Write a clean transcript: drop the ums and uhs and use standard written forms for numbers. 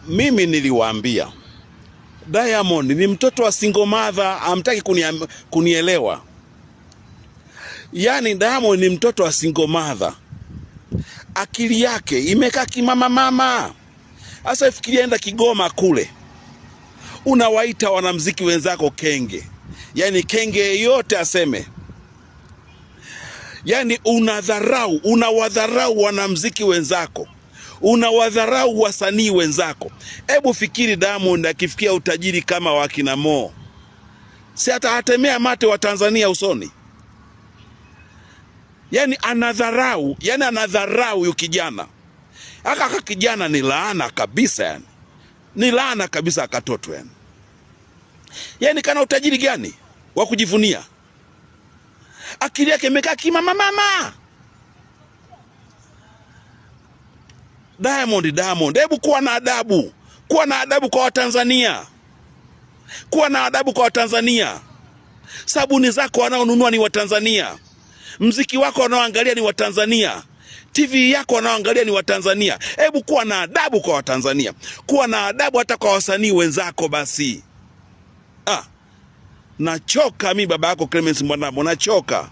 Mimi niliwaambia Diamond ni mtoto wa single mother, hamtaki kunielewa. Yani Diamond ni mtoto wa single mother. Akili yake imekaa kimama mama. Sasa ifikiria enda Kigoma kule. Unawaita wanamuziki wenzako kenge. Yani kenge yote aseme. Yani unawadharau wanamuziki wenzako. Unawadharau wasanii wenzako. Hebu fikiri Diamond akifikia utajiri kama wa kina Mo. Si atatemea mate wa Tanzania usoni. Yani anadharau yu kijana. Aka kijana ni laana kabisa yani. Ni laana kabisa akatoto yani. Yani kana utajiri gani wa kujivunia? Akili yake imekaa kimama mama. Diamond, hebu kuwa na adabu. Kuwa na adabu kwa Watanzania. Kuwa na adabu kwa Watanzania. Sabuni zako wanaonunua ni Watanzania. Mziki wako wanaoangalia ni Watanzania. TV yako wanaoangalia ni Watanzania. Hebu kuwa na adabu kwa Watanzania. Kuwa na adabu hata kwa wasanii wenzako basi. Nachoka mimi baba yako Clemence Mwandambo, nachoka.